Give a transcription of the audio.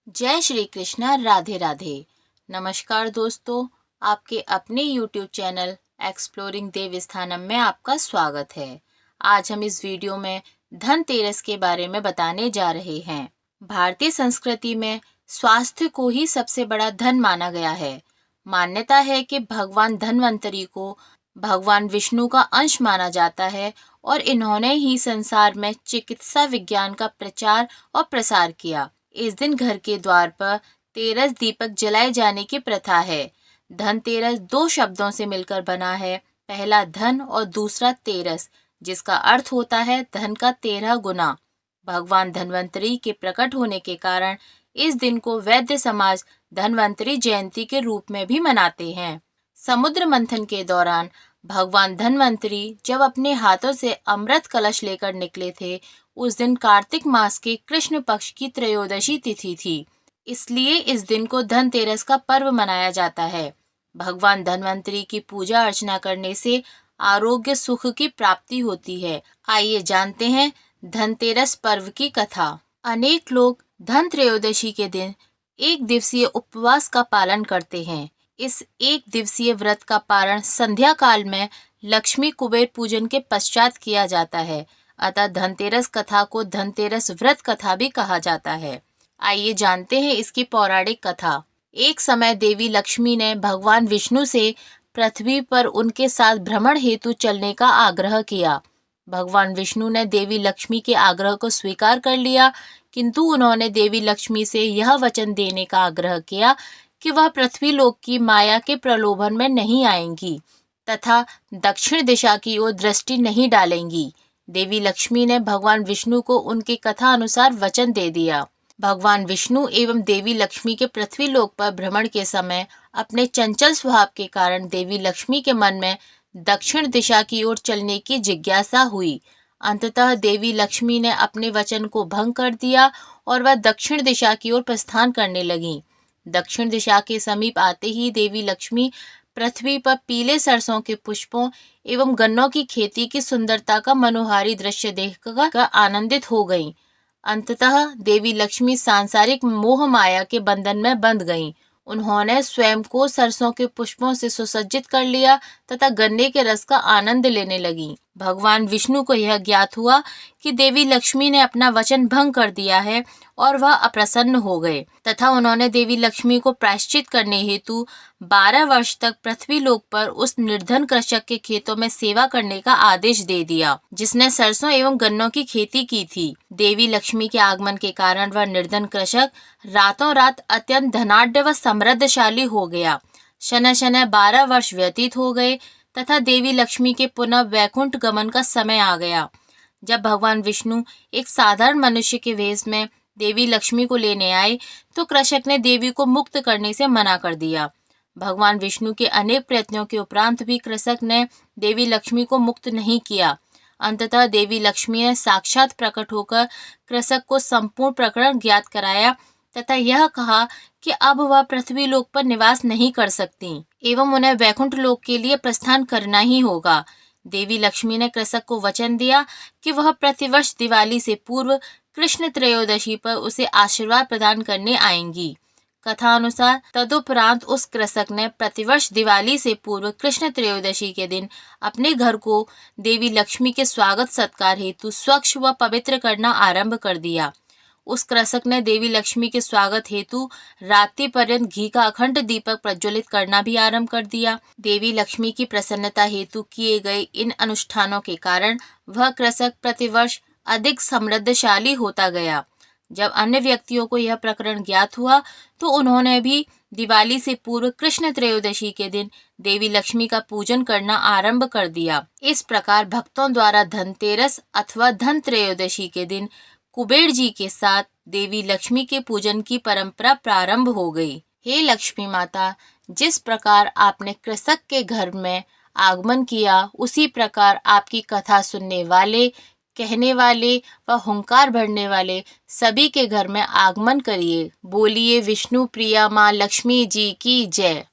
जय श्री कृष्ण। राधे राधे। नमस्कार दोस्तों, आपके अपने YouTube चैनल एक्सप्लोरिंग देवस्थानम में आपका स्वागत है। आज हम इस वीडियो में धनतेरस के बारे में बताने जा रहे हैं। भारतीय संस्कृति में स्वास्थ्य को ही सबसे बड़ा धन माना गया है। मान्यता है कि भगवान धन्वंतरी को भगवान विष्णु का अंश माना जाता है और इन्होंने ही संसार में चिकित्सा विज्ञान का प्रचार और प्रसार किया। इस दिन घर के द्वार पर तेरस दीपक जलाए जाने की प्रथा है। धनतेरस दो शब्दों से मिलकर बना है, पहला धन और दूसरा तेरस, जिसका अर्थ होता है धन का 13 गुना। भगवान धन्वंतरी के प्रकट होने के कारण इस दिन को वैद्य समाज धन्वंतरी जयंती के रूप में भी मनाते हैं। समुद्र मंथन के दौरान भगवान धन्वंतरी जब अपने हाथों से अमृत कलश लेकर निकले थे, उस दिन कार्तिक मास के कृष्ण पक्ष की त्रयोदशी तिथि थी। इसलिए इस दिन को धनतेरस का पर्व मनाया जाता है। भगवान धन्वंतरी की पूजा अर्चना करने से आरोग्य सुख की प्राप्ति होती है। आइए जानते हैं धनतेरस पर्व की कथा। अनेक लोग धन त्रयोदशी के दिन एक दिवसीय उपवास का पालन करते हैं। इस एक दिवसीय व्रत का पारण संध्या काल में लक्ष्मी कुबेर पूजन के पश्चात किया जाता है। अतः धनतेरस कथा को धनतेरस व्रत कथा भी कहा जाता है। आइए जानते हैं इसकी पौराणिक कथा। एक समय देवी लक्ष्मी ने भगवान विष्णु से पृथ्वी पर उनके साथ भ्रमण हेतु चलने का आग्रह किया। भगवान विष्णु ने देवी लक्ष्मी के आग्रह को स्वीकार कर लिया, किंतु उन्होंने देवी लक्ष्मी से यह वचन देने का आग्रह किया कि वह पृथ्वी लोक की माया के प्रलोभन में नहीं आएंगी तथा दक्षिण दिशा की ओर दृष्टि नहीं डालेंगी। देवी लक्ष्मी ने भगवान विष्णु को उनकी कथा अनुसार वचन दे दिया। भगवान विष्णु एवं देवी लक्ष्मी के पृथ्वी लोक पर भ्रमण के समय अपने चंचल स्वभाव के कारण देवी लक्ष्मी के मन में दक्षिण दिशा की ओर चलने की जिज्ञासा हुई। अंततः देवी लक्ष्मी ने अपने वचन को भंग कर दिया और वह दक्षिण दिशा की ओर प्रस्थान करने लगी। दक्षिण दिशा के समीप आते ही देवी लक्ष्मी पृथ्वी पर पीले सरसों के पुष्पों एवं गन्नों की खेती की सुंदरता का मनोहारी दृश्य देखकर आनंदित हो गईं। अंततः देवी लक्ष्मी सांसारिक मोह माया के बंधन में बंध गईं। उन्होंने स्वयं को सरसों के पुष्पों से सुसज्जित कर लिया तथा गन्ने के रस का आनंद लेने लगी। भगवान विष्णु को यह ज्ञात हुआ कि देवी लक्ष्मी ने अपना वचन भंग कर दिया है और वह अप्रसन्न हो गए तथा उन्होंने देवी लक्ष्मी को प्रायश्चित करने हेतु 12 वर्ष तक पृथ्वी लोक पर उस निर्धन कृषक के खेतों में सेवा करने का आदेश दे दिया, जिसने सरसों एवं गन्नों की खेती की थी। देवी लक्ष्मी के आगमन के कारण वह निर्धन कृषक रातों रात अत्यंत धनाढ्य व समृद्धशाली हो गया। शनः शनः 12 वर्ष व्यतीत हो गए तथा देवी लक्ष्मी के पुनः वैकुंठ गमन का समय आ गया। जब भगवान विष्णु एक साधारण मनुष्य के वेश में देवी लक्ष्मी को लेने आए तो कृषक ने देवी को मुक्त करने से मना कर दिया। भगवान विष्णु के अनेक प्रयत्नों के उपरांत भी कृषक ने देवी लक्ष्मी को मुक्त नहीं किया। अंततः देवी लक्ष्मी ने साक्षात प्रकट होकर कृषक को संपूर्ण प्रकरण ज्ञात कराया तथा यह कहा कि अब वह पृथ्वी लोक पर निवास नहीं कर सकती एवं उन्हें वैकुंठ लोक के लिए प्रस्थान करना ही होगा। देवी लक्ष्मी ने कृषक को वचन दिया कि वह प्रतिवर्ष दिवाली से पूर्व कृष्ण त्रयोदशी पर उसे आशीर्वाद प्रदान करने आएंगी। कथा अनुसार तदुपरांत उस कृषक ने प्रतिवर्ष दिवाली से पूर्व कृष्ण त्रयोदशी के दिन अपने घर को देवी लक्ष्मी के स्वागत सत्कार हेतु स्वच्छ व पवित्र करना आरंभ कर दिया। उस कृषक ने देवी लक्ष्मी के स्वागत हेतु रात्रि पर्यंत घी का अखंड दीपक प्रज्वलित करना भी आरंभ कर दिया। देवी लक्ष्मी की प्रसन्नता हेतु किए गए इन अनुष्ठानों के कारण वह कृषक प्रतिवर्ष अधिक समृद्धशाली होता गया। जब अन्य व्यक्तियों को यह प्रकरण ज्ञात हुआ तो उन्होंने भी दिवाली से पूर्व कृष्ण त्रयोदशी के दिन देवी लक्ष्मी का पूजन करना आरंभ कर दिया। इस प्रकार भक्तों द्वारा धनतेरस अथवा धन त्रयोदशी के दिन कुबेर जी के साथ देवी लक्ष्मी के पूजन की परंपरा प्रारंभ हो गई। हे लक्ष्मी माता, जिस प्रकार आपने कृषक के घर में आगमन किया, उसी प्रकार आपकी कथा सुनने वाले, कहने वाले व हुंकार भरने वाले सभी के घर में आगमन करिए। बोलिए विष्णु प्रिया माँ लक्ष्मी जी की जय।